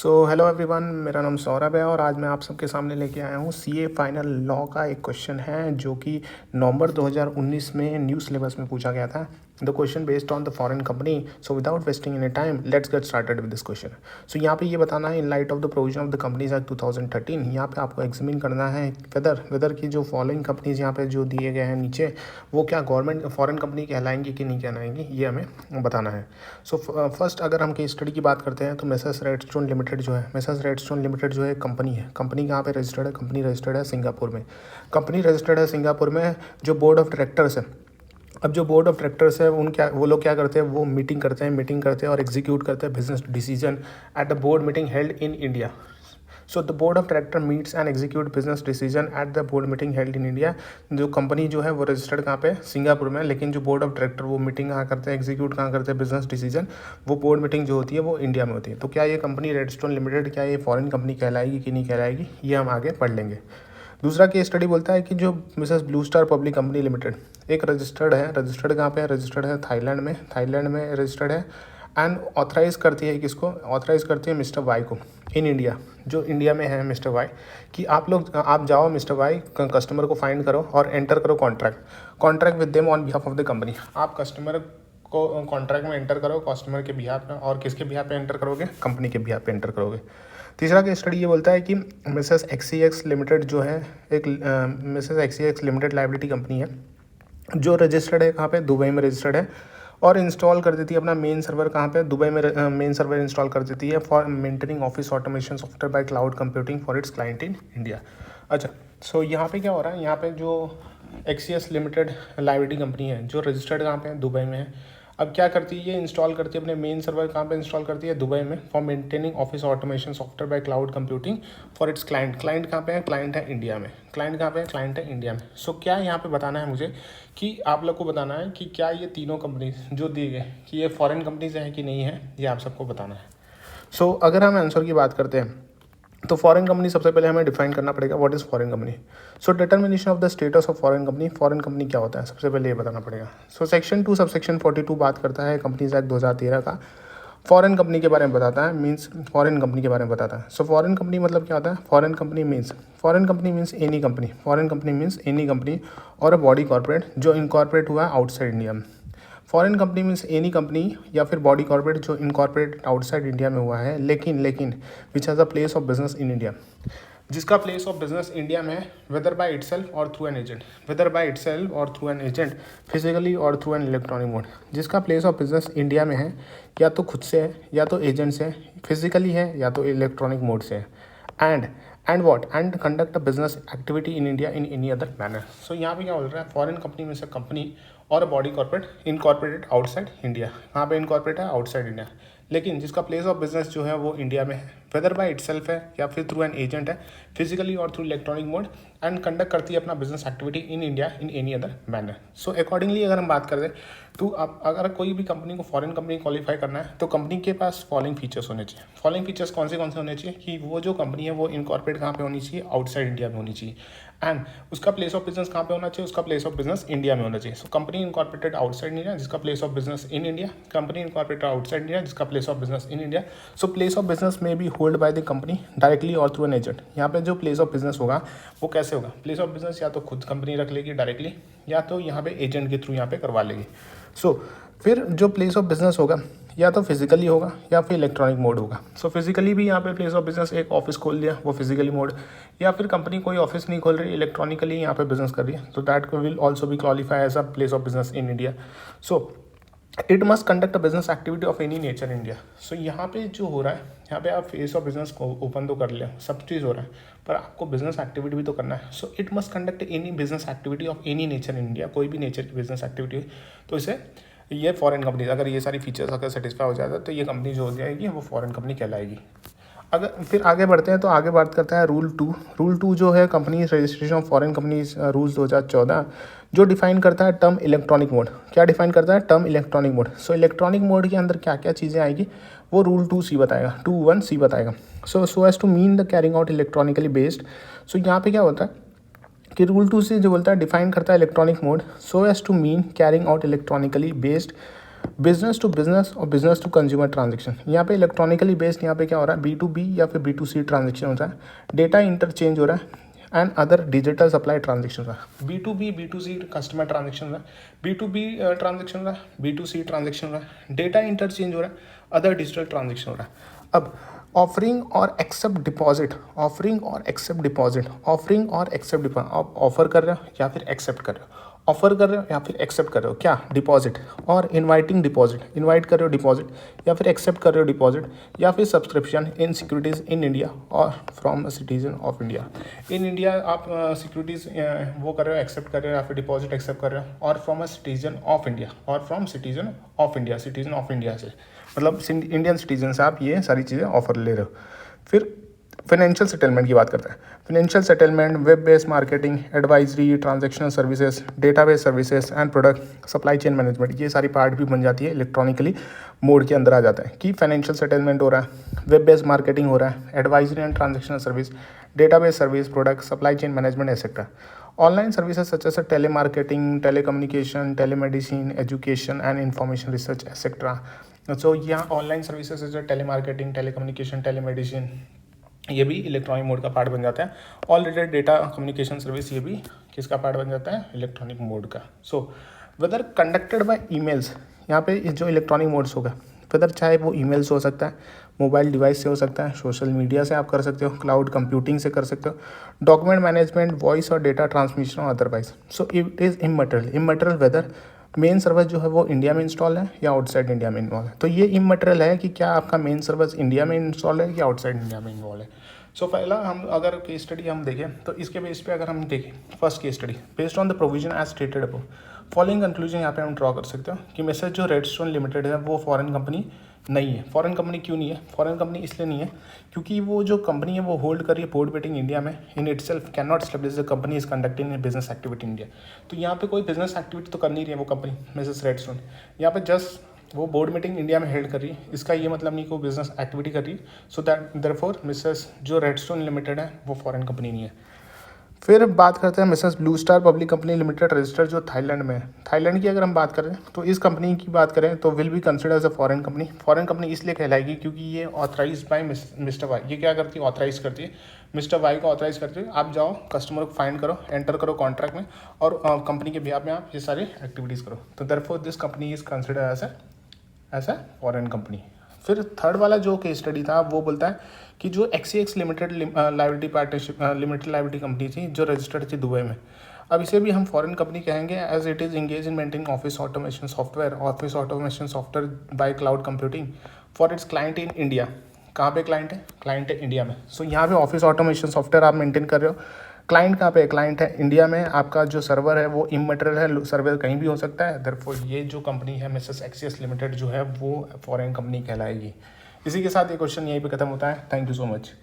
Hello everyone, मेरा नाम सौरभ है और आज मैं आप सबके सामने लेके आया हूँ सीए फाइनल लॉ का एक क्वेश्चन है जो कि नवंबर 2019 में न्यू सिलेबस में पूछा गया था। The question based on the foreign company. So without wasting any time let's get started with this question. So यहाँ पे ये बताना है in light of the provision of the companies act 2013। यहाँ पे आपको एग्जामिन करना है वेदर की जो फॉलोइंग कंपनीज यहाँ पे जो दिए गए हैं नीचे वो क्या गवर्नमेंट फॉरेन कंपनी कहलाएंगी कि नहीं कहलाएंगी, ये हमें बताना है। सो फर्स्ट अगर हम केस स्टडी की बात करते हैं तो मेसर्स रेडस्टोन लिमिटेड जो है कंपनी है। कंपनी कहाँ पे रजिस्टर्ड है? कंपनी रजिस्टर्ड है सिंगापुर में। कंपनी रजिस्टर्ड है सिंगापुर में। जो बोर्ड ऑफ डायरेक्टर्स है, अब जो बोर्ड ऑफ डायरेक्टर्स है वो लोग क्या करते हैं, वो मीटिंग करते हैं और एग्जीक्यूट करते हैं business decision at the board meeting held in India. So the board of director meets and execute business decision at the board meeting held in India. जो कंपनी जो है वो रजिस्टर्ड कहाँ पे? सिंगापुर में। लेकिन जो बोर्ड ऑफ डायरेक्टर वो मीटिंग कहाँ करते हैं, एग्जीक्यूट कहाँ करते हैं बिजनेस डिसीजन, वो बोर्ड मीटिंग जो होती है वो इंडिया में होती है। तो क्या ये कंपनी रेडस्टोन लिमिटेड क्या ये फॉरेन कंपनी कहलाएगी कि नहीं कहलाएगी, ये हम आगे पढ़ लेंगे। दूसरा केस स्टडी बोलता है कि जो Mrs blue star public company limited एक रजिस्टर्ड कहाँ पे है? रजिस्टर्ड है थाईलैंड में रजिस्टर्ड है। एंड ऑथराइज़ करती है किसको? ऑथराइज़ करती है मिस्टर वाई को इन इंडिया, जो इंडिया में है मिस्टर वाई, कि आप जाओ मिस्टर वाई कस्टमर को फाइंड करो और एंटर करो contract with them on behalf of the company. आप कस्टमर को कॉन्ट्रैक्ट में एंटर करो कस्टमर के बिहाफ में, और किसके बिहाफ पे एंटर करोगे? कंपनी के बिहाफ पे एंटर करोगे। तीसरा केस स्टडी ये बोलता है कि मिसेस एक्सीएक्स लिमिटेड जो है एक मिसेस एक्सीएक्स लिमिटेड लाइबिलिटी कंपनी है जो रजिस्टर्ड है कहाँ पे? दुबई में रजिस्टर्ड है और इंस्टॉल कर देती है अपना मेन सर्वर कहाँ पे? दुबई में मेन सर्वर इंस्टॉल कर देती है for maintaining office automation software by cloud computing for its client in India. अच्छा, सो यहाँ पे क्या हो रहा है? यहाँ पे जो एक्सीएस लिमिटेड लाइबिलिटी कंपनी है जो रजिस्टर्ड कहाँ पे है? दुबई में है। अब क्या करती है? ये इंस्टॉल करती है अपने मेन सर्वर कहाँ पे इंस्टॉल करती है? दुबई में for maintaining office automation software by cloud computing for its client कहाँ पे है? क्लाइंट है इंडिया में। क्लाइंट कहाँ पे है? क्लाइंट है इंडिया में। सो क्या यहाँ पे बताना है मुझे कि आप लोग को बताना है कि क्या ये तीनों कंपनीज जो दी गए कि ये फॉरेन कंपनीज हैं कि नहीं है, ये आप सबको बताना है। सो अगर हम आंसर की बात करते हैं तो फॉरेन कंपनी सबसे पहले हमें डिफाइन करना पड़ेगा what is foreign company. So determination of the status of foreign company क्या होता है, सबसे पहले ये बताना पड़ेगा। सो सेक्शन 2 सबसेक्शन 42 बात करता है कंपनीज एक्ट 2013 का, फॉरेन कंपनी के बारे में बताता है, मीन्स फॉरेन कंपनी के बारे में बताता है। सो फॉरेन कंपनी मतलब क्या होता है? Foreign company means any company, foreign company means any company और अ बॉडी कॉर्पोरेट जो इनकॉर्पोरेट हुआ है आउटसाइड इंडिया में। Foreign company means any company या फिर बॉडी कॉर्पोरेट जो इनकॉर्पोरेट आउटसाइड इंडिया में हुआ है, लेकिन which has a place of business in India, जिसका प्लेस ऑफ बिजनेस इंडिया में है, वेदर बाय इटसेल्फ और थ्रू एन एजेंट फिजिकली और थ्रू एन इलेक्ट्रॉनिक मोड। जिसका प्लेस ऑफ बिजनेस इंडिया में है, या तो खुद से है या तो एजेंट से, फिजिकली है या तो इलेक्ट्रॉनिक मोड से है, and conduct a business activity in India in any other manner. So यहाँ पे क्या बोल रहा है? फॉरेन कंपनी में से कंपनी और body corporate incorporated outside India. कहाँ पे इनकॉर्पोरेट है? Outside India. लेकिन जिसका प्लेस ऑफ बिजनेस जो है वो इंडिया में है, वेदर बाय इटसेल्फ है या फिर थ्रू एन एजेंट है, फिजिकली और through electronic mode, and conduct करती है अपना business activity in India in any other manner. So accordingly अगर हम बात करें तो अब अगर कोई भी कंपनी को फॉरेन कंपनी क्वालिफाई करना है तो कंपनी के पास फॉलोइंग फीचर्स होने चाहिए। फॉलोइंग फीचर्स कौन से होने चाहिए? कि वो जो कंपनी है वो इनकॉर्पोरेट कहाँ पे होनी चाहिए? आउटसाइड इंडिया में होनी चाहिए। एंड उसका प्लेस ऑफ बिजनेस कहाँ पे होना चाहिए? उसका प्लेस ऑफ बिजनेस इंडिया में होना चाहिए। So company incorporated outside India जिसका place of business in India, company incorporated outside India जिसका place of business in India. So place of business में be hold by the company directly और through an agent. यहाँ पे जो place of business होगा वो कैसे होगा? प्लेस ऑफ बिजनेस या तो खुद कंपनी रख लेगी डायरेक्टली या तो यहाँ पे एजेंट के थ्रू यहाँ पे करवा लेगी। सो फिर जो प्लेस ऑफ बिजनेस होगा या तो फिजिकली होगा या फिर इलेक्ट्रॉनिक मोड होगा। सो फिजिकली भी यहाँ पे प्लेस ऑफ बिजनेस एक ऑफिस खोल दिया, वो फिजिकली मोड, या फिर कंपनी कोई ऑफिस नहीं खोल रही, इलेक्ट्रॉनिकली यहाँ पे बिजनेस कर रही है, तो दैट विल ऑल्सो भी qualify as a place of business in India. So it must conduct a business activity of any nature India. So यहाँ पे जो हो रहा है, यहाँ पे आप फेस ऑफ बिजनेस को ओपन तो कर ले, सब चीज़ हो रहा है, पर आपको बिजनेस एक्टिविटी भी तो करना है। सो it must conduct any business activity of any nature in India, कोई भी नेचर की बिजनेस एक्टिविटी, तो इसे ये फॉरेन कंपनी, अगर ये सारी फीचर्स अगर सेटिस्फाई हो जाता है तो ये कंपनी जो हो जाएगी वो फॉरेन कंपनी कहलाएगी। अगर फिर आगे बढ़ते हैं तो आगे बात करता है रूल टू जो है company registration of foreign companies rules 2014, जो डिफाइन करता है टर्म इलेक्ट्रॉनिक मोड। क्या डिफाइन करता है? Term electronic mode. So electronic mode के अंदर क्या क्या चीज़ें आएगी वो रूल 2C बताएगा, 2(1)C बताएगा। So as to mean the carrying out electronically based. So यहाँ पे क्या होता है कि रूल 2C जो बोलता है डिफाइन करता है electronic mode, so as to mean carrying out electronically based business to business और बिजनेस टू कंज्यूमर ट्रांजेक्शन, यहाँ पे इलेक्ट्रॉनिकली बेस्ड यहाँ पे क्या हो रहा है, B2B या फिर B2C ट्रांजेक्शन हो रहा है, डेटा इंटरचेंज हो रहा है and other digital supply transaction रहा है। B2B B2C कस्टमर ट्रांजेक्शन रहा है, B2B ट्रांजेक्शन रहा है, B2C ट्रांजेक्शन रहा है, डेटा इंटरचेंज हो रहा है, अदर डिजिटल ट्रांजेक्शन हो रहा है। अब ऑफरिंग और एक्सेप्ट डिपॉजिट, ऑफरिंग और एक्सेप्ट डिपॉजिट, ऑफरिंग और एक्सेप्ट डिपॉजिट, आप ऑफर कर रहे हो या फिर एक्सेप्ट कर रहे हो, ऑफर कर रहे हो या फिर एक्सेप्ट कर रहे हो क्या, डिपॉजिट, और इनवाइटिंग डिपॉजिट, इनवाइट कर रहे हो डिपॉजिट या फिर एक्सेप्ट कर रहे हो डिपॉजिट, या फिर subscription in securities in India और from a citizen of India. In India आप सिक्योरिटीज़ वो कर रहे हो, एक्सेप्ट कर रहे हो या फिर डिपॉजिट एक्सेप्ट कर रहे हो, और from a citizen of India, और from citizen of India, citizen of India से मतलब इंडियन सिटीजन से आप ये सारी चीज़ें ऑफर ले रहे हो। फिर फाइनेंशियल सेटलमेंट की बात करते हैं। Financial settlement, web based marketing, advisory, transactional services, database services and product supply chain management, ये सारी पार्ट भी बन जाती है, इलेक्ट्रॉनिकली मोड के अंदर आ जाता है कि फाइनेंशियल सेटलमेंट हो रहा है, वेब बेस्ड मार्केटिंग हो रहा है, advisory and transactional service, database service, product supply chain management etcetera. Online services such as telemarketing, telecommunication, telemedicine, education and information research etcetera. So यहाँ ऑनलाइन सर्विसेज जैसे telemarketing, telecommunication, telemedicine, ये भी electronic mode का part बन जाता है। Already data communication service, ये भी किसका पार्ट बन जाता है, इलेक्ट्रॉनिक मोड का। So whether conducted by emails, यहाँ पे जो इलेक्ट्रॉनिक मोड्स होगा, वेदर चाहे वो ईमेल से हो सकता है, मोबाइल डिवाइस से हो सकता है, सोशल मीडिया से आप कर सकते हो, क्लाउड कंप्यूटिंग से कर सकते हो, डॉक्यूमेंट मैनेजमेंट, वॉइस और डेटा ट्रांसमिशन और otherwise. So it is immaterial, immaterial whether main server जो है वो इंडिया में इंस्टॉल है या आउटसाइड इंडिया में इन्वॉल्व है। तो ये इमटेरियल है कि क्या आपका मेन सर्वर इंडिया में इंस्टॉल है या आउटसाइड इंडिया में इन्वॉल्व है। सो पहला हम अगर केस स्टडी हम देखें तो इसके बेस पे अगर हम देखें first case study, based on the provision as stated above, following conclusion यहाँ पे हम ड्रॉ कर सकते हो कि मैसेज जो रेडस्टोन लिमिटेड है वो फॉरेन कंपनी नहीं है। फॉरेन कंपनी क्यों नहीं है, फॉरेन कंपनी इसलिए नहीं है क्योंकि वो जो कंपनी है वो होल्ड कर रही है पोर्ट बेटिंग इंडिया में, in it self can not establish the company is conducting business activity India. तो यहाँ पे कोई बिजनेस एक्टिविटी तो कर नहीं रही है वो कंपनी मिसेस रेडस्टोन, यहाँ पे जस्ट वो बोर्ड मीटिंग इंडिया में हेल्ड कर रही है, इसका ये मतलब नहीं कि वो बिजनेस एक्टिविटी कर रही है। सो दैट देयरफॉर मिसेस जो रेडस्टोन लिमिटेड है वो फॉरेन कंपनी नहीं है। फिर बात करते हैं Mrs blue star public company limited registered जो थाईलैंड में है। थाईलैंड की अगर हम बात करें तो इस कंपनी की बात करें तो will be consider as a foreign company. Foreign company इसलिए कहलाएगी क्योंकि ये ऑथराइज बाय मिस्टर वाई। ये क्या करती है, ऑथराइज करती है, मिस्टर वाई को ऑथराइज करती है। आप जाओ कस्टमर को फाइंड करो, एंटर करो कॉन्ट्रैक्ट में और कंपनी के बिहाफ में आप ये सारी एक्टिविटीज़ करो। तो therefore this company is consider as a foreign company. फिर थर्ड वाला जो केस स्टडी था वो बोलता है कि जो XCX limited liability partnership limited liability company थी जो रजिस्टर्ड थी दुबई में, अब इसे भी हम फॉरेन कंपनी कहेंगे as it is engage in maintaining office automation software by cloud computing for its client in India. कहाँ पे क्लाइंट है, क्लाइंट है इंडिया में। सो यहाँ पे ऑफिस ऑटोमेशन सॉफ्टवेयर आप मेंटेन कर रहे हो, क्लाइंट कहाँ पे, क्लाइंट है इंडिया में। आपका जो सर्वर है वो इमटेरियल है, सर्वर कहीं भी हो सकता है। देयरफॉर ये जो कंपनी है मिसेस XCX लिमिटेड जो है वो फॉरेन कंपनी कहलाएगी। इसी के साथ ये क्वेश्चन यहीं पे खत्म होता है। Thank you so much.